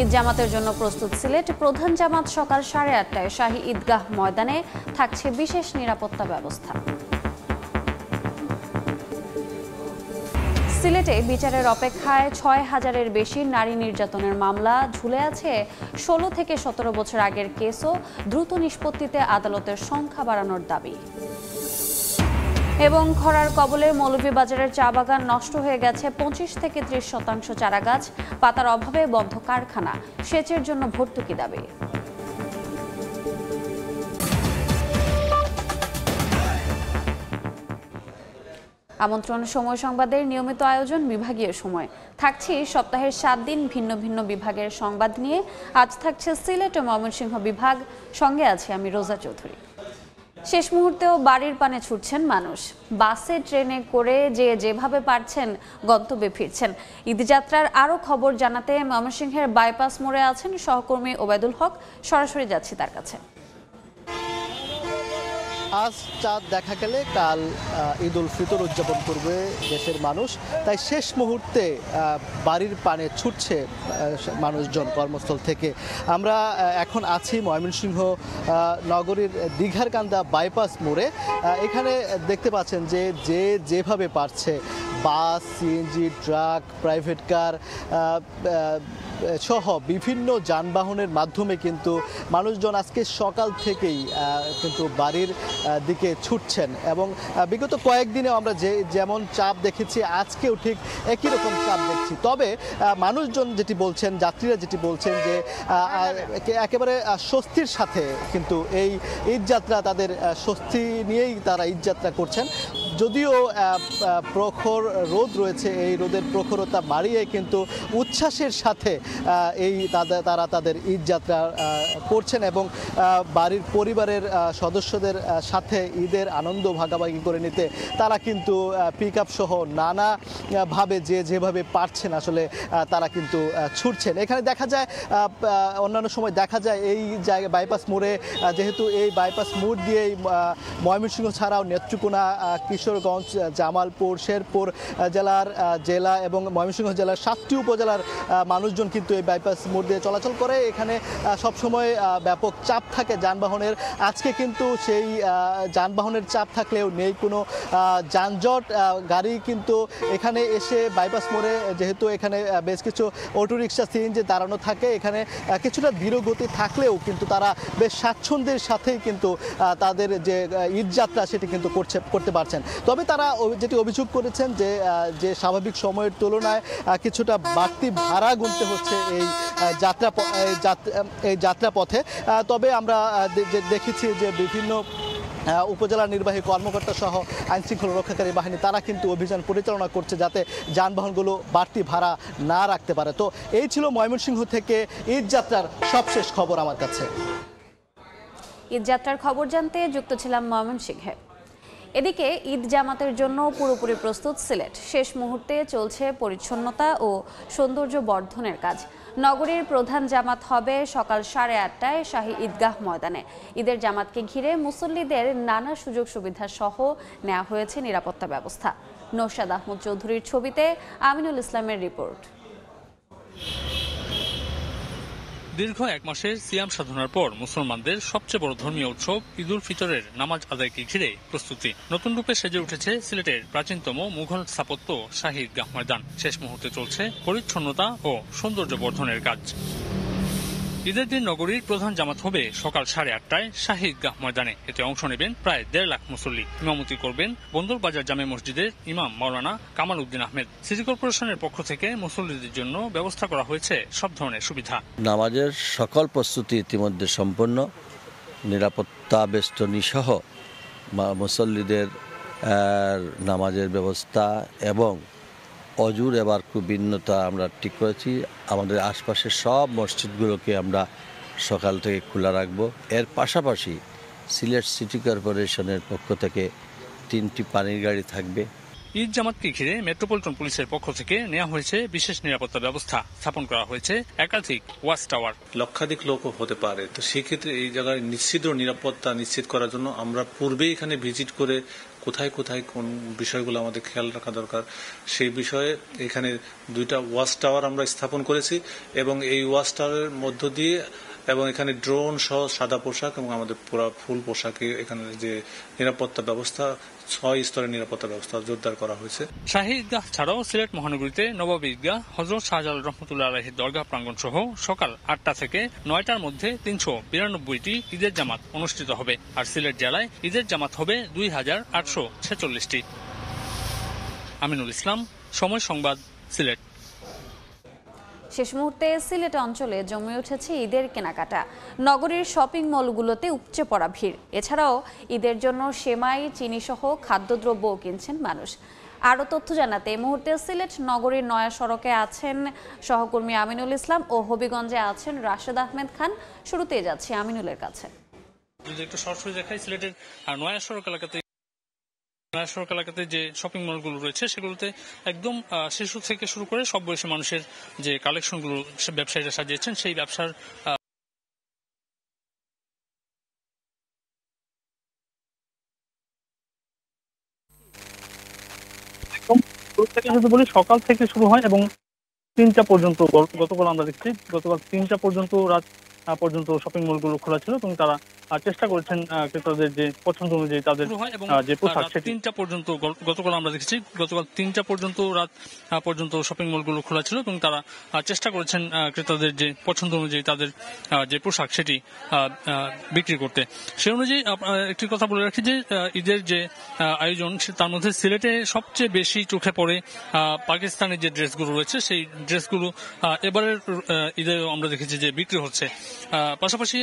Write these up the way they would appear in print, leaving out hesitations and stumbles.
ঈদ জামাতের জন্য প্রস্তুত সিলেট। প্রধান জামাত সকাল 8:30টায় শাহী ঈদগাহ ময়দানে থাকছে বিশেষ নিরাপত্তা ব্যবস্থা। সিলেটে বিচারের অপেক্ষায় 6,000-এর বেশি নারী নির্যাতনের মামলা ঝুলে আছে। 16 থেকে 17 বছর আগের কেসও দ্রুত নিষ্পত্তিতে আদালতের সংখ্যা বাড়ানোর দাবি। এবং খরার কবলে মৌলভীবাজারের চা বাগান নষ্ট হয়ে গেছে 25 থেকে 30% চারাগাছ। পাতার অভাবে বন্ধ কারখানা, সেচের জন্য ভর্তুকি দাবি। আমন্ত্রণ সময় সংবাদের নিয়মিত আয়োজন বিভাগীয় সময়। থাকছি সপ্তাহের 7 দিন ভিন্ন ভিন্ন বিভাগের সংবাদ নিয়ে। আজ থাকছে সিলেট ও ময়মনসিংহ বিভাগ। সঙ্গে আছে আমি রোজা চৌধুরী। শেষ মুহূর্তেও বাড়ির পানে ছুটছেন মানুষ। বাসে ট্রেনে করে যেভাবে পারছেন গন্তব্যে ফিরছেন। ঈদযাত্রার আরও খবর জানাতে ময়মনসিংহের বাইপাস মোড়ে আছেন সহকর্মী ওবায়দুল হক। সরাসরি যাচ্ছি তার কাছে। আজ চাঁদ দেখা গেলে কাল ঈদ উল ফিতর উদযাপন করবে দেশের মানুষ, তাই শেষ মুহূর্তে বাড়ির পানে ছুটছে মানুষজন কর্মস্থল থেকে। আমরা এখন আছি ময়মনসিংহ নগরীর দীঘারকান্দা বাইপাস মোড়ে। এখানে দেখতে পাচ্ছেন যেভাবে পারছে বাস, সিএনজি, ট্রাক, প্রাইভেট কার সহ বিভিন্ন যানবাহনের মাধ্যমে কিন্তু মানুষজন আজকে সকাল থেকেই কিন্তু বাড়ির দিকে ছুটছেন। এবং বিগত কয়েকদিনেও আমরা যেমন চাপ দেখেছি, আজকেও ঠিক একই রকম চাপ দেখছি। তবে মানুষজন যেটি বলছেন, যাত্রীরা যেটি বলছেন যে একেবারে স্বস্তির সাথে কিন্তু এই ঈদযাত্রা, তাদের স্বস্তি নিয়েই তারা ঈদযাত্রা করছেন। যদিও প্রখর রোদ রয়েছে, এই রোদের প্রখরতা বাড়িয়ে কিন্তু উচ্ছ্বাসের সাথে তারা তাদের ঈদযাত্রা করছেন এবং বাড়ির পরিবারের সদস্যদের সাথে ঈদের আনন্দ ভাগাভাগি করে নিতে তারা কিন্তু পিক আপ সহ নানাভাবে যেভাবে পারছেন আসলে তারা কিন্তু ছুটছেন। এখানে দেখা যায়, অন্যান্য সময় দেখা যায় এই জায়গায় বাইপাস মোড়ে, যেহেতু এই বাইপাস মোড় দিয়েই ময়মনসিংহ ছাড়াও নেত্রকোনা, কিশোরগঞ্জ, জামালপুর, শেরপুর জেলা এবং ময়মনসিংহ জেলার 7টি উপজেলার মানুষজন কিন্তু এই বাইপাস মোড় দিয়ে চলাচল করে। এখানে সবসময় ব্যাপক চাপ থাকে যানবাহনের। আজকে কিন্তু সেই যানবাহনের চাপ থাকলেও নেই কোনো যানজট। গাড়ি কিন্তু এখানে এসে বাইপাস মোড়ে, যেহেতু এখানে বেশ কিছু অটোরিকশা, সিএনজি দাঁড়ানো থাকে, এখানে কিছুটা ধীরগতি থাকলেও কিন্তু তারা বেশ স্বাচ্ছন্দ্যের সাথেই কিন্তু তাদের যে ঈদযাত্রা সেটি কিন্তু করতে পারছেন। তবে তারা যেটি অভিযোগ করেছেন যে স্বাভাবিক সময়ের তুলনায় কিছুটা বাড়তি ভাড়া গুনতে হচ্ছে এই যাত্রাপথে। তবে আমরা দেখেছি যে বিভিন্ন উপজেলা নির্বাহী কর্মকর্তা সহ আইনশৃঙ্খলা রক্ষাকারী বাহিনী তারা কিন্তু অভিযান পরিচালনা করছে যাতে যানবাহনগুলো বাড়তি ভাড়া না রাখতে পারে। তো এই ছিল ময়মনসিংহ থেকে ঈদযাত্রার সবশেষ খবর আমার কাছে। ঈদযাত্রার খবর জানতে যুক্ত ছিলাম ময়মনসিংহে। এদিকে ঈদ জামাতের জন্য পুরোপুরি প্রস্তুত সিলেট। শেষ মুহূর্তে চলছে পরিচ্ছন্নতা ও সৌন্দর্য বর্ধনের কাজ। নগরীর প্রধান জামাত হবে সকাল 8:30টায় শাহী ঈদগাহ ময়দানে। ঈদের জামাতকে ঘিরে মুসল্লিদের নানা সুযোগ সুবিধা সহ নেওয়া হয়েছে নিরাপত্তা ব্যবস্থা। নৌশাদ আহমদ চৌধুরীর ছবিতে আমিনুল ইসলামের রিপোর্ট। দীর্ঘ 1 মাসের সিয়াম সাধনার পর মুসলমানদের সবচেয়ে বড় ধর্মীয় উৎসব ঈদ উল ফিতরের নামাজ আদায়কে ঘিরে প্রস্তুতি নতুন রূপে সেজে উঠেছে সিলেটের প্রাচীনতম মুঘল স্থাপত্য শাহী ঈদগাহ ময়দান। শেষ মুহূর্তে চলছে পরিচ্ছন্নতা ও সৌন্দর্য বর্ধনের কাজ। ঈদের দিন নগরীর প্রধান জামাত হবে সকাল 8:30টায় শাহী ঈদগাহ ময়দানে। এতে অংশ নেবেন প্রায় 1.5 লাখ মুসল্লি। ইমামতি করবেন বন্দরবাজার জামে মসজিদের ইমাম মাওলানা কামাল উদ্দিন আহমেদ। সিটি কর্পোরেশনের পক্ষ থেকে মুসল্লিদের জন্য ব্যবস্থা করা হয়েছে সব ধরনের সুবিধা। নামাজের সকল প্রস্তুতি ইতিমধ্যে সম্পন্ন। নিরাপত্তা বেষ্টনী সহ মুসল্লিদের নামাজের ব্যবস্থা এবং অজুর এবার খুব ভিন্নতা আমরা ঠিক করেছি। আমাদের আশপাশের সব মসজিদগুলোকে আমরা সকাল থেকে খোলা রাখব। এর পাশাপাশি সিলেট সিটি কর্পোরেশনের পক্ষ থেকে 3টি পানির গাড়ি থাকবে। ঈদ জামাতকে ঘিরে মেট্রোপলিটন পুলিশের পক্ষ থেকে নেওয়া হয়েছে বিশেষ নিরাপত্তা ব্যবস্থা, স্থাপন করা হয়েছে একাধিক ওয়াচ টাওয়ার। লক্ষাধিক লোকও হতে পারে, তো সেক্ষেত্রে এই জায়গায় নিশ্চিত নিরাপত্তা নিশ্চিত করার জন্য আমরা পূর্বেই এখানে ভিজিট করে কোথায় কোথায় কোন বিষয়গুলো আমাদের খেয়াল রাখা দরকার সেই বিষয়ে এখানে 2টা ওয়াচ টাওয়ার আমরা স্থাপন করেছি এবং এই ওয়াচ টাওয়ারের মধ্য দিয়ে এবং এখানে ড্রোন সহ সাদা পোশাক এবং আমাদের পুরো ফুল পোশাকে এখানে যে নিরাপত্তা ব্যবস্থা 6 স্তরের নিরাপত্তা ব্যবস্থা জোরদার করা হয়েছে। শাহী ঈদগাহ ছাড়াও সিলেট মহানগরীতে নবাবী ঈদগাহ, হযরত শাহজালাল রহমতুল্লাহ আলাইহির দরগাহ প্রাঙ্গণ সহ সকাল 8টা থেকে 9টার মধ্যে 392টি ঈদের জামাত অনুষ্ঠিত হবে। আর সিলেট জেলায় ঈদের জামাত হবে 2846টি। আমিনুল ইসলাম, সময় সংবাদ, সিলেট। শেষ মুহূর্তে সিলেট অঞ্চলে জমে উঠেছে ঈদের কেনাকাটা। নগরীর শপিং মলগুলোতে উপচে পড়া ভিড়। এছাড়াও ঈদের জন্য সেমাই, চিনি সহ খাদ্যদ্রব্যও কিনছেন মানুষ। আরও তথ্য জানাতে এই মুহূর্তে সিলেট নগরীর নয়া সড়কে আছেন সহকর্মী আমিনুল ইসলাম ও হবিগঞ্জে আছেন রাশেদ আহমেদ খান। শুরুতে যাচ্ছি আমিনুলের কাছে। যদি একটু সরাসরি দেখাই, সিলেটের নয়া সড়ক এলাকাতে যে শপিং মলগুলো রয়েছে সেগুলোতে একদম শিশু থেকে শুরু করে সব বয়সী মানুষের যে কালেকশনগুলো ব্যবসায়ীরা সাজিয়েছেন সেই ব্যবসার যদি বলি সকাল থেকে শুরু হয় এবং 3টা পর্যন্ত। গতকাল আমরা দেখছি গতকাল 3টা পর্যন্ত রাত পর্যন্ত শপিং মলগুলো খোলা ছিল এবং তারা চেষ্টা করেছেন ক্রেতাদের যে পছন্দ অনুযায়ী তাদের যে পোশাক সেটি। 3টা পর্যন্ত গতকাল আমরা দেখেছি গতকাল 3টা পর্যন্ত রাত পর্যন্ত শপিং মলগুলো খোলা ছিল এবং তারা চেষ্টা করেছেন ক্রেতাদের যে পছন্দ অনুযায়ী তাদের যে পোশাক সেটি বিক্রি করতে। সে অনুযায়ী একটি কথা বলে রাখি যে ঈদের যে আয়োজন তার মধ্যে সিলেটে সবচেয়ে বেশি চোখে পড়ে পাকিস্তানের যে ড্রেসগুলো রয়েছে সেই ড্রেসগুলো এবারের ঈদে আমরা দেখেছি যে বিক্রি হচ্ছে। পাশাপাশি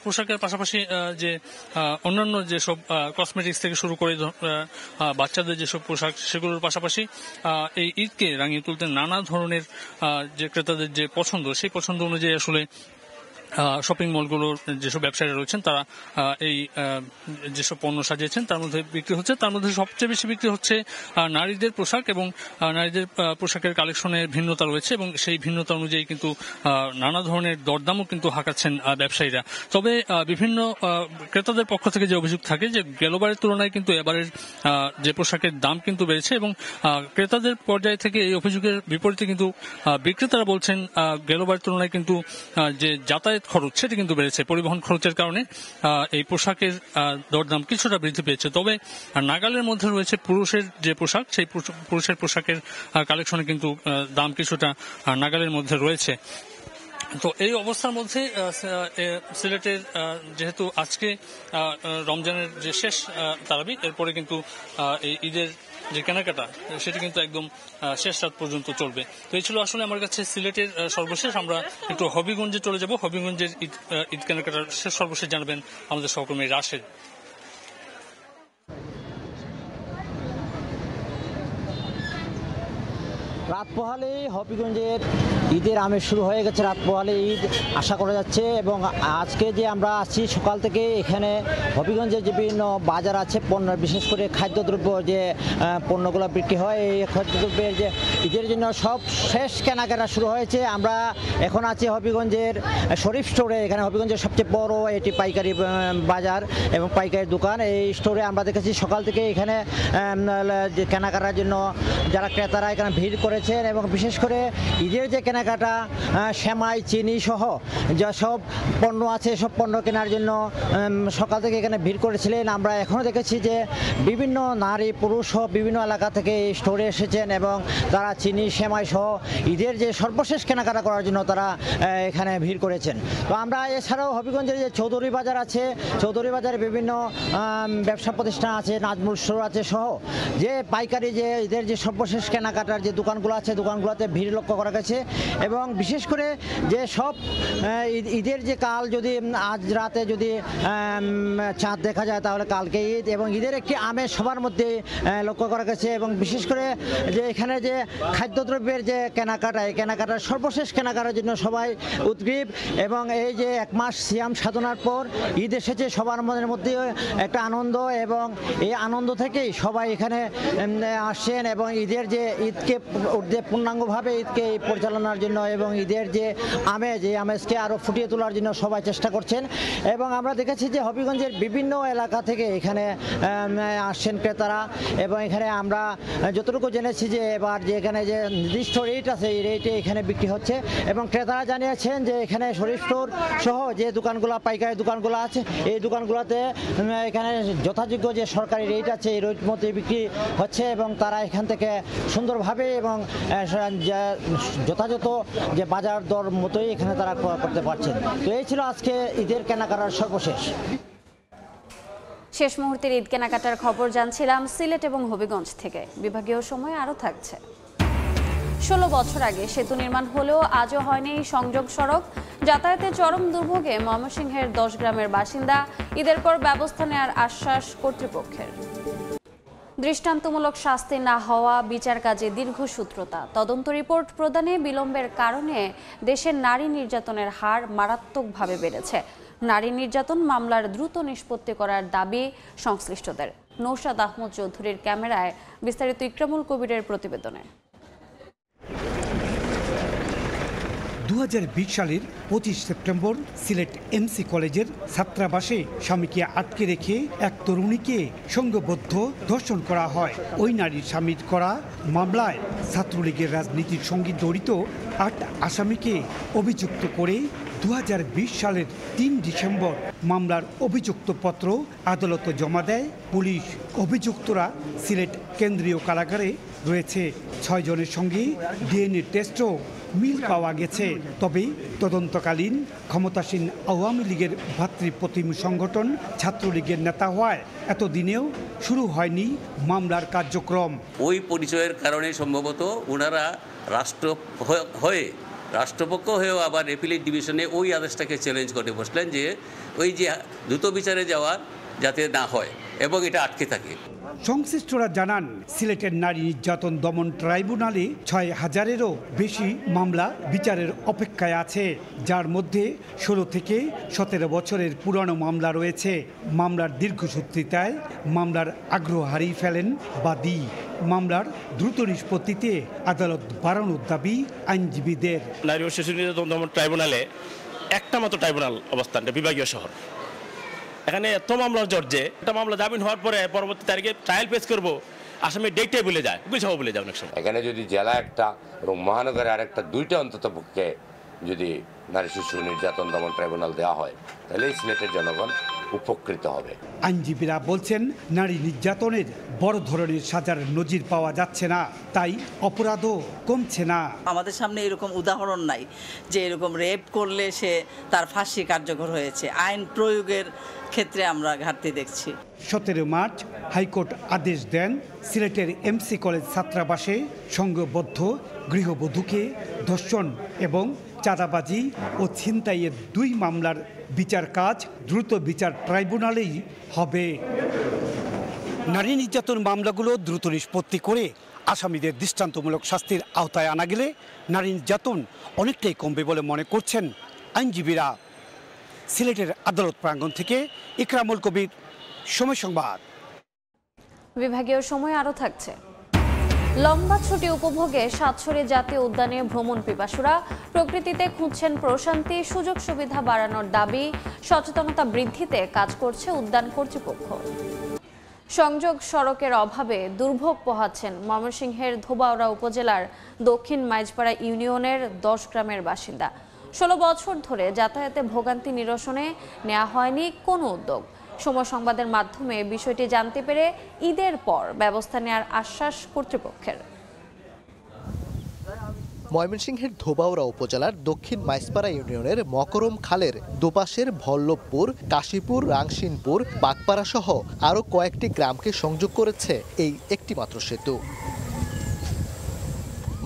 পোশাকের পাশাপাশি যে অন্যান্য যেসব কসমেটিক্স থেকে শুরু করে বাচ্চাদের যেসব পোশাক সেগুলোর পাশাপাশি এই ঈদকে রাঙিয়ে তুলতে নানা ধরনের যে ক্রেতাদের যে পছন্দ সেই পছন্দ অনুযায়ী আসলে শপিং মলগুলোর যেসব ব্যবসায়ীরা রয়েছেন তারা এই যেসব পণ্য সাজিয়েছেন তার মধ্যে বিক্রি হচ্ছে। তার মধ্যে সবচেয়ে বেশি বিক্রি হচ্ছে নারীদের পোশাক এবং নারীদের পোশাকের কালেকশনের ভিন্নতা রয়েছে এবং সেই ভিন্নতা অনুযায়ী কিন্তু নানা ধরনের দরদামও কিন্তু হাঁকাচ্ছেন ব্যবসায়ীরা। তবে বিভিন্ন ক্রেতাদের পক্ষ থেকে যে অভিযোগ থাকে যে গেলবারের তুলনায় কিন্তু এবারের যে পোশাকের দাম কিন্তু বেড়েছে এবং ক্রেতাদের পর্যায় থেকে এই অভিযোগের বিপরীতে কিন্তু বিক্রেতারা বলছেন গেলবারের তুলনায় কিন্তু যে যাতায়াত খরচ সেটি কিন্তু বেড়েছে। পরিবহন খরচের কারণে এই পোশাকের দরদাম কিছুটা বৃদ্ধি পেয়েছে। তবে নাগালের মধ্যে রয়েছে পুরুষের যে পোশাক, সেই পুরুষের পোশাকের কালেকশনে কিন্তু দাম কিছুটা নাগালের মধ্যে রয়েছে। তো এই অবস্থার মধ্যে সিলেটের যেহেতু আজকে রমজানের যে শেষ তারাবি, এরপরে কিন্তু এই ঈদের যে কেনাকাটা সেটি কিন্তু একদম শেষ রাত পর্যন্ত চলবে। তো এই ছিল আসলে আমার কাছে সিলেটের সর্বশেষ। আমরা একটু হবিগঞ্জে চলে যাব। হবিগঞ্জের ঈদ কেনাকাটার সর্বশেষ জানাবেন আমাদের সহকর্মী রাশেদ। রাত পোহালে হবিগঞ্জের ঈদের আমেজ শুরু হয়ে গেছে। রাত পোহালে ঈদ আশা করা যাচ্ছে এবং আজকে যে আমরা আসছি সকাল থেকে এখানে হবিগঞ্জের যে বিভিন্ন বাজার আছে পণ্য, বিশেষ করে খাদ্যদ্রব্য যে পণ্যগুলো বিক্রি হয়, এই খাদ্যদ্রব্যের যে ঈদের জন্য সব শেষ কেনাকাটা শুরু হয়েছে। আমরা এখন আছি হবিগঞ্জের শরীফ স্টোরে। এখানে হবিগঞ্জের সবচেয়ে বড় এটি পাইকারি বাজার এবং পাইকারি দোকান। এই স্টোরে আমরা দেখেছি সকাল থেকে এখানে যে কেনাকাটার জন্য যারা ক্রেতারা এখানে ভিড় করেছেন এবং বিশেষ করে ঈদের যে কেনাকাটা সেমাই, চিনি সহ যেসব পণ্য আছে সব পণ্য কেনার জন্য সকাল থেকে এখানে ভিড় করেছিলেন। আমরা এখনও দেখেছি যে বিভিন্ন নারী পুরুষ সহ বিভিন্ন এলাকা থেকে এই স্টোরে এসেছেন এবং তারা চিনি, সেমাই সহ ঈদের যে সর্বশেষ কেনাকাটা করার জন্য তারা এখানে ভিড় করেছেন। তো আমরা এছাড়াও হবিগঞ্জের যে চৌধুরী বাজার আছে, চৌধুরী বাজারে বিভিন্ন ব্যবসা প্রতিষ্ঠান আছে, নাজমুল স্টোর আছে সহ যে পাইকারি যে ঈদের যে সর্বশেষ কেনাকাটার যে দোকানগুলো আছে দোকানগুলোতে ভিড় লক্ষ্য করা গেছে এবং বিশেষ করে যে সব ঈদের যে কাল যদি আজ রাতে যদি চাঁদ দেখা যায় তাহলে কালকে ঈদ, এবং ঈদের একটি আমেজ সবার মধ্যে লক্ষ্য করা গেছে। এবং বিশেষ করে যে এখানে যে খাদ্যদ্রব্যের যে কেনাকাটা, এই কেনাকাটার সর্বশেষ কেনাকাটার জন্য সবাই উদ্গ্রীব, এবং এই যে এক মাস সিয়াম সাধনার পর ঈদ এসেছে, সবার মনের মধ্যে একটা আনন্দ, এবং এই আনন্দ থেকেই সবাই এখানে আসছেন এবং ঈদকে পূর্ণাঙ্গভাবে ঈদকে পরিচালনার জন্য এবং ঈদের যে আমেজ, এই আমেজকে আরও ফুটিয়ে তোলার জন্য সবাই চেষ্টা করছেন। এবং আমরা দেখেছি যে হবিগঞ্জের বিভিন্ন এলাকা থেকে এখানে আসছেন ক্রেতারা, এবং এখানে আমরা যতটুকু জেনেছি যে এবার যে এখানে যে নির্দিষ্ট রেট আছে, এই রেটে এখানে বিক্রি হচ্ছে, এবং ক্রেতারা জানিয়েছেন যে এখানে শরীফ স্টোর সহ যে দোকানগুলো, পাইকারি দোকানগুলো আছে, এই দোকানগুলোতে এখানে যথাযোগ্য যে সরকারি রেট আছে এই রেট মতো বিক্রি হচ্ছে, এবং তারা এখান থেকে সুন্দরভাবে এবং যথাযথ যে বাজার দর মতোই এখানে তারা ক্রয় করতে পারছেন। তো এই ছিল আজকে ঈদের কেনাকাটার সর্বশেষ। শেষ মুহূর্তের ঈদ কেনাকাটার খবর জানছিলাম সিলেট এবং হবিগঞ্জ থেকে। বিভাগীয় সময় আরও থাকছে। 16 বছর আগে সেতু নির্মাণ হলেও আজও হয়নি সংযোগ সড়ক। যাতায়াতে চরম দুর্ভোগে ময়মনসিংহের 10 গ্রামের বাসিন্দা। ঈদের পর ব্যবস্থা নেওয়ার আশ্বাস কর্তৃপক্ষের। দৃষ্টান্তমূলক শাস্তি না হওয়া, বিচার কাজে দীর্ঘসূত্রতা, তদন্ত রিপোর্ট প্রদানে বিলম্বের কারণে দেশের নারী নির্যাতনের হার মারাত্মকভাবে বেড়েছে। নারী নির্যাতন মামলার দ্রুত নিষ্পত্তি করার দাবি সংশ্লিষ্টদের। নৌশাদ আহমদ চৌধুরীর ক্যামেরায় বিস্তারিত ইকরামুল কবিরের প্রতিবেদনে। 2020 সালের 25 সেপ্টেম্বর সিলেট এমসি কলেজের ছাত্রাবাসে স্বামীকে আটকে রেখে এক তরুণীকে সংঘবদ্ধ ধর্ষণ করা হয়। ওই নারীর স্বামীর করা মামলায় ছাত্রলীগের রাজনীতির সঙ্গে জড়িত 8 আসামিকে অভিযুক্ত করে 2020 সালের 3 ডিসেম্বর মামলার অভিযুক্তপত্র আদালতে জমা দেয় পুলিশ। অভিযুক্তরা সিলেট কেন্দ্রীয় কারাগারে রয়েছে। 6 জনের সঙ্গে ডিএনএ টেস্টও মিল পাওয়া গেছে। তবে তদন্তকালীন ক্ষমতাসীন আওয়ামী লীগের ভাতৃপ্রতিম সংগঠন ছাত্রলীগের নেতা হওয়ায় এতদিনেও শুরু হয়নি মামলার কার্যক্রম। ওই পরিচয়ের কারণে সম্ভবত ওনারা রাষ্ট্রপক্ষ হয়েও আবার অ্যাপিলেট ডিভিশনে ওই আদেশটাকে চ্যালেঞ্জ করে বসলেন যে ওই যে দ্রুত বিচারে যাওয়ার যাতে না হয় এবং এটা আটকে থাকে। সংশ্লিষ্টরা জানান, সিলেটের নারী নির্যাতন দমন ট্রাইব্যুনালে 6000-এরও বেশি মামলা বিচারের অপেক্ষায় আছে, যার মধ্যে 16 থেকে 17 বছরের পুরানো মামলা রয়েছে। মামলার দীর্ঘসূত্রিতায় মামলার আগ্রহ হারিয়ে ফেলেন বাদী। মামলার দ্রুত নিষ্পত্তিতে আদালত বাড়ানোর দাবি আইনজীবীদের। নারী ও শিশু নির্যাতন দমন ট্রাইব্যুনালে একটা মাত্র ট্রাইব্যুনাল অবস্থানটা বিভাগীয় শহর। এখানে এত মামলার জর্জে একটা মামলা জামিন হওয়ার পরে পরবর্তী তারিখে ট্রায়াল পেশ করবো, আসামি ডেটটাই ভুলে যায়, গুছাও ভুলে যায় অনেক সময়। এখানে যদি জেলা একটা এবং মহানগরে আরেকটা, দুইটা অন্তত পক্ষে যদি নারী শিশু নির্যাতন দমন ট্রাইব্যুনাল দেওয়া হয় তাহলে সিলেটের জনগণ উপকৃত হবে। আইনজীবীরা বলছেন, নারী নির্যাতনের বড় ধরনের সাজার নজির পাওয়া যাচ্ছে না, তাই অপরাধও কমছে না। আমাদের সামনে এরকম উদাহরণ নাই যে এরকম রেপ করলে সে তার ফাঁসি কার্যকর হয়েছে। আইন প্রয়োগের ক্ষেত্রে আমরা ঘাটতি দেখছি। 17 মার্চ হাইকোর্ট আদেশ দেন, সিলেটের এমসি কলেজ ছাত্রাবাসে সংঘবদ্ধ গৃহবধূকে ধর্ষণ এবং চাঁদাবাজি ও ছিনতাইয়ের 2 মামলার বিচার কাজ দ্রুত বিচার ট্রাইব্যুনালেই হবে। নারী নির্যাতন মামলাগুলো দ্রুত নিষ্পত্তি করে আসামিদের দৃষ্টান্তমূলক শাস্তির আওতায় আনা গেলে নারী নির্যাতন অনেকটাই কমবে বলে মনে করছেন আইনজীবীরা। সিলেটের আদালত প্রাঙ্গণ থেকে ইকরামুল কবির, সময় সংবাদ। বিভাগীয় সময় আরও থাকছে। লম্বা ছুটি উপভোগে সাতছড়ি জাতীয় উদ্যানে ভ্রমণ পিপাসুরা। প্রকৃতিতে খুঁজছেন প্রশান্তি, সুযোগ সুবিধা বাড়ানোর দাবি, সচেতনতা বৃদ্ধিতে কাজ করছে উদ্যান কর্তৃপক্ষ। সংযোগ সড়কের অভাবে দুর্ভোগ পোহাচ্ছেন ময়মনসিংহের ধোবাউড়া উপজেলার দক্ষিণ মাইজপাড়া ইউনিয়নের 10 গ্রামের বাসিন্দা। 16 বছর ধরে যাতায়াতে ভোগান্তি নিরসনে নেওয়া হয়নি কোনো উদ্যোগ। সময় সংবাদের মাধ্যমে বিষয়টি জানতে পেরে ঈদের পর ব্যবস্থা নেওয়ার আশ্বাস কর্তৃপক্ষের। ময়মনসিংহের ধোবাউড়া উপজেলার দক্ষিণ মাইজপাড়া ইউনিয়নের মকরম খালের দুপাশের ভল্লভপুর, কাশীপুর, রাংসিনপুর, বাগপাড়া সহ আরও কয়েকটি গ্রামকে সংযোগ করেছে এই একটিমাত্র সেতু।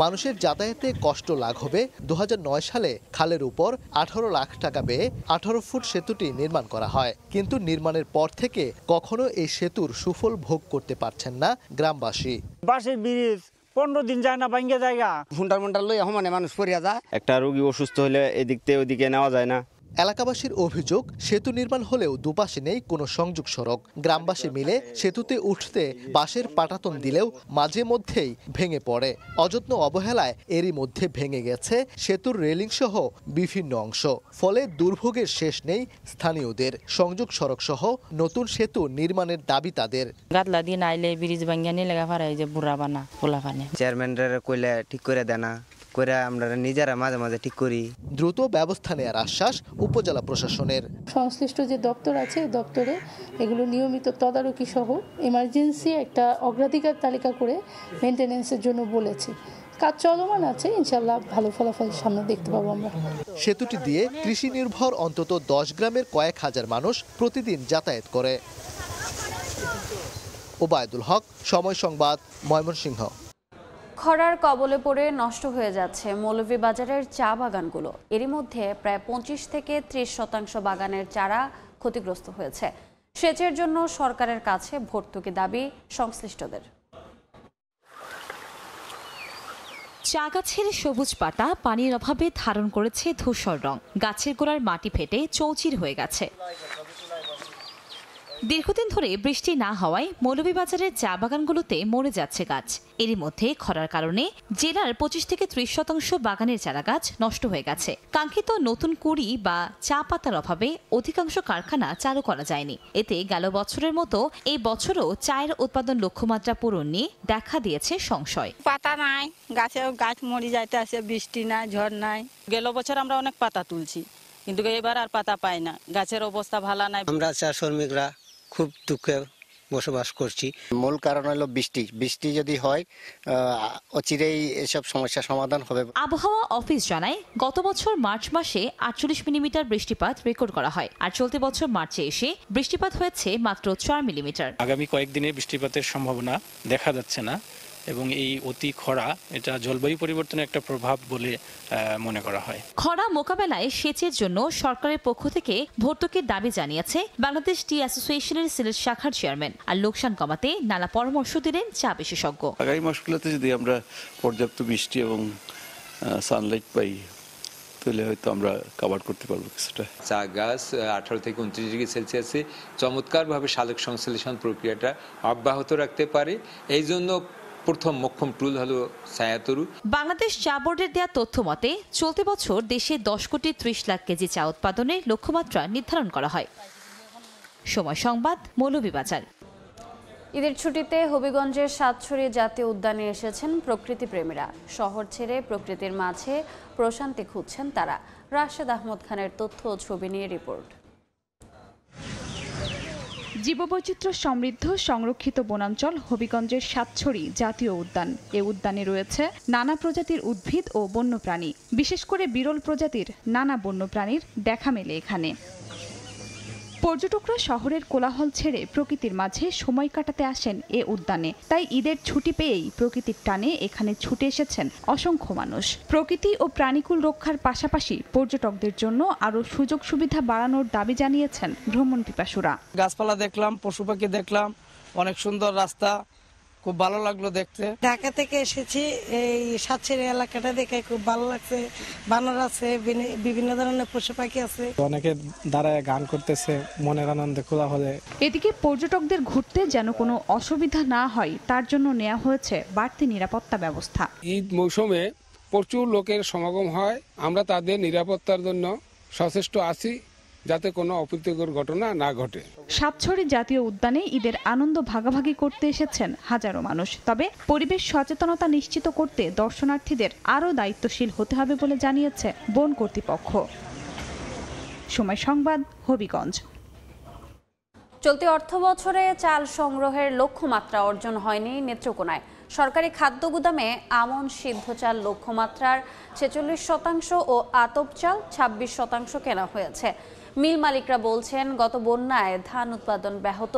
মানুষের যাতায়াতে কষ্ট লাঘবে 2009 সালে খালের উপর 18 লাখ টাকা ব্যয়ে 18 ফুট সেতুটি নির্মাণ করা হয়, কিন্তু নির্মাণের পর থেকে কখনো এই সেতুর সুফল ভোগ করতে পারছেন না গ্রামবাসী। বাঁশের ব্রিজ 15 দিন যায় না, ভাঙ্গে জায়গা ফুন্ডার লই মানে মানুষ পড়িয়া যায়। একটা রোগী অসুস্থ হলে এদিক থেকে ওইদিকে নেওয়া যায় না। এলাকাবাসীর অভিযোগ, সেতু নির্মাণ হলেও দুপাশে নেই কোনো সংযোগ সড়ক। গ্রামবাসী মিলে সেতুতে উঠতে বাঁশের পাটাতন দিলেও মাঝে মধ্যেই ভেঙে পড়ে। অযত্ন অবহেলায় এরই মধ্যে ভেঙে গেছে সেতুর রেলিং সহ বিভিন্ন অংশ। ফলে দুর্ভোগের শেষ নেই স্থানীয়দের। সংযোগ সড়ক সহ নতুন সেতু নির্মাণের দাবি তাদের। গাতলা দিয়ে নাইলে ব্রিজ ভাঙ্গা নিয়ে লেগা পারে যে বুড়া বানা পোলা পানে চেয়ারম্যানরা কইলে ঠিক করে দেয় না, করে আমরা নিজেরা মাঝে মাঝে ঠিক করি। দ্রুত ব্যবস্থা নেওয়ার আশ্বাস উপজেলা প্রশাসনের। সংশ্লিষ্ট যে দপ্তর আছে দপ্তরে এগুলো নিয়মিত তদারকি সহ এমার্জেন্সি একটা অগ্রাধিকার তালিকা করে মেইনটেনেন্সের জন্য বলেছি। কাজ চলমান আছে, ইনশাল্লাহ ভালো ফলাফল সামনে দেখতে পাবো আমরা। সেতুটি দিয়ে কৃষি নির্ভর অন্তত 10 গ্রামের কয়েক হাজার মানুষ প্রতিদিন যাতায়াত করে। ওবায়দুল হক, সময় সংবাদ, ময়মনসিংহ। খরার কবলে পড়ে নষ্ট হয়ে যাচ্ছে মৌলভীবাজারের চা বাগানগুলো। এরই মধ্যে প্রায় 25 থেকে 30% বাগানের চারা ক্ষতিগ্রস্ত হয়েছে। সেচের জন্য সরকারের কাছে ভর্তুকি দাবি সংশ্লিষ্টদের। চা গাছের সবুজ পাতা পানির অভাবে ধারণ করেছে ধূসর রং। গাছের গোড়ার মাটি ফেটে চৌচির হয়ে গেছে। দীর্ঘদিন ধরে বৃষ্টি না হওয়ায় মৌলভীবাজারের চা বাগানগুলোতে মরে যাচ্ছে গাছ। এরই মধ্যে খরার কারণে জেলার 25 থেকে 30% বাগানের চারা গাছ নষ্ট হয়ে গেছে। কাঙ্ক্ষিত নতুন কুড়ি বা চা পাতার অভাবে অধিকাংশ কারখানা চালু করা যায়নি। এতে গেল বছরের মতো এই বছরও চায়ের উৎপাদন লক্ষ্যমাত্রা পূরণ নিয়ে দেখা দিয়েছে সংশয়। পাতা নাই, গাছ মরে যাইতে আছে, বৃষ্টি নাই, ঝড় নাই। গেল বছর আমরা অনেক পাতা তুলছি, কিন্তু এবার আর পাতা পাই না। গাছের অবস্থা ভালো নাই। আমরা চা শ্রমিকরা খুব দুঃখে বসবাস করছি। মূল কারণ হলো বৃষ্টি যদি হয় অচিরেই এসব সমস্যার সমাধান হবে। আবহাওয়া অফিস জানায় গত বছর মার্চ মাসে 48 মিলিমিটার বৃষ্টিপাত রেকর্ড করা হয়, আর চলতি বছর মার্চে এসে বৃষ্টিপাত হয়েছে মাত্র 4 মিলিমিটার। আগামী কয়েকদিনে বৃষ্টিপাতের সম্ভাবনা দেখা যাচ্ছে না, এবং এই অতি খরা এটা জলবায়ু পরিবর্তনের একটা প্রভাব বলে মনে করা হয়। খরা মোকাবেলায় সেচের জন্য সরকারের পক্ষ থেকে ভর্তুকির দাবি জানিয়েছে বাংলাদেশ টি অ্যাসোসিয়েশনের সিলেট শাখার চেয়ারম্যান। আর লোকসান কমাতে নানা পরামর্শ দিলেন চা বিশেষজ্ঞ। আগামী মাসগুলোতে যদি আমরা পর্যাপ্ত বৃষ্টি এবং সানলাইট পাই তাহলে হয়তো আমরা কভার করতে পারবো কিছুটা। চা গাছ 18 থেকে 29 ডিগ্রি সেলসিয়াসে চমৎকারভাবে সালোক সংশ্লেষণ প্রক্রিয়াটা অব্যাহত রাখতে পারে। এই জন্য প্রথম মোক্ষম টুল হলো ছায়াতরু। বাংলাদেশ চা বোর্ডের দেয়া তথ্য মতে চলতি বছর দেশে 10 কোটি 30 লাখ কেজি চা উৎপাদনের লক্ষ্যমাত্রা নির্ধারণ করা হয়। সময় সংবাদ, মৌলভীবাজার। ঈদের ছুটিতে হবিগঞ্জের সাতছড়ি জাতীয় উদ্যানে এসেছেন প্রকৃতি প্রেমীরা। শহর ছেড়ে প্রকৃতির মাঝে প্রশান্তি খুঁজছেন তারা। রাশেদ আহমদ খানের তথ্য ও ছবি নিয়ে রিপোর্ট। জীববৈচিত্র্য সমৃদ্ধ সংরক্ষিত বনাঞ্চল হবিগঞ্জের সাতছড়ি জাতীয় উদ্যান। এ উদ্যানে রয়েছে নানা প্রজাতির উদ্ভিদ ও বন্যপ্রাণী। বিশেষ করে বিরল প্রজাতির নানা বন্যপ্রাণীর দেখা মেলে এখানে। পর্যটকরা শহরের কোলাহল ছেড়ে প্রকৃতির মাঝে সময় কাটাতে আসেন এ উদ্যানে। তাই ঈদের ছুটি পেয়েই প্রকৃতির টানে এখানে ছুটে এসেছেন অসংখ্য মানুষ। প্রকৃতি ও প্রাণীকুল রক্ষার পাশাপাশি পর্যটকদের জন্য আরও সুযোগ সুবিধা বাড়ানোর দাবি জানিয়েছেন ভ্রমণ পিপাসুরা। গাছপালা দেখলাম, পশু পাখি দেখলাম, অনেক সুন্দর রাস্তা, খুব ভালো লাগলো দেখতে। ঢাকা থেকে এসেছি, এই সাতছড়ি এলাকাটা দেখে খুব ভালো লাগছে। বানর আছে, বিভিন্ন ধরনের পশু পাখি আছে। অনেকে দাঁড়ায় গান করতেছে, মনের আনন্দে খোলা হলে। এদিকে পর্যটকদের ঘুরতে যেন কোনো অসুবিধা না হয় তার জন্য নেওয়া হয়েছে বাড়তি নিরাপত্তা ব্যবস্থা। ঈদ মৌসুমে প্রচুর লোকের সমাগম হয়, আমরা তাদের নিরাপত্তার জন্য সচেষ্ট আছি যাতে কোনো অপ্রীতিকর ঘটনা না ঘটে। সাতছড়ি জাতীয় উদ্যানে ঈদের আনন্দ ভাগাভাগি করতে এসেছেন হাজারো মানুষ। তবে পরিবেশ সচেতনতা নিশ্চিত করতে দর্শনার্থীদের আরও দায়িত্বশীল হতে হবে বলে জানিয়েছে বন কর্তৃপক্ষ। সময় সংবাদ, হবিগঞ্জ। চলতি অর্থ বছরে চাল সংগ্রহের লক্ষ্যমাত্রা অর্জন হয়নি নেত্রকোনায়। সরকারি খাদ্য গুদামে আমন সিদ্ধ চাল লক্ষ্যমাত্রার 46% ও আতপ চাল 26% কেনা হয়েছে। মিল মালিকরা বলছেন, গত বন্যায় ধান উৎপাদন ব্যাহত,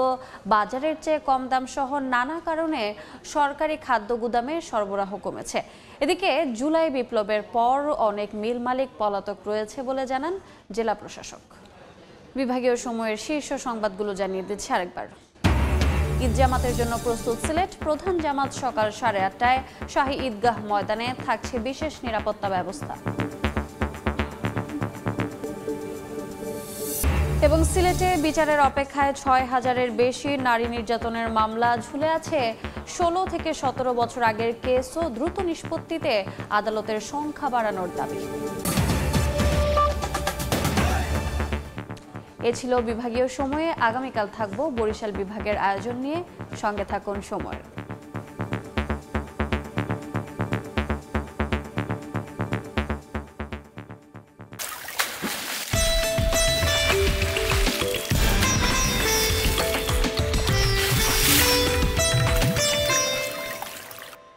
বাজারের চেয়ে কম দাম সহ নানা কারণে সরকারি খাদ্য গুদামে সরবরাহ কমেছে। এদিকে জুলাই বিপ্লবের পর অনেক মিল মালিক পলাতক রয়েছে বলে জানান জেলা প্রশাসক। বিভাগীয় সময়ের শীর্ষ সংবাদগুলো জানিয়ে দিচ্ছে আরেকবার। ঈদ জামাতের জন্য প্রস্তুত সিলেট। প্রধান জামাত সকাল 8:30টায় শাহী ঈদগাহ ময়দানে থাকছে বিশেষ নিরাপত্তা ব্যবস্থা। এবং সিলেটে বিচারের অপেক্ষায় 6,000-এর বেশি নারী নির্যাতনের মামলা ঝুলে আছে। 16 থেকে 17 বছর আগের কেসও দ্রুত নিষ্পত্তিতে আদালতের সংখ্যা বাড়ানোর দাবি। এ ছিল বিভাগীয় সময়ে। আগামীকাল থাকবো বরিশাল বিভাগের আয়োজন নিয়ে। সঙ্গে থাকুন সময়ের।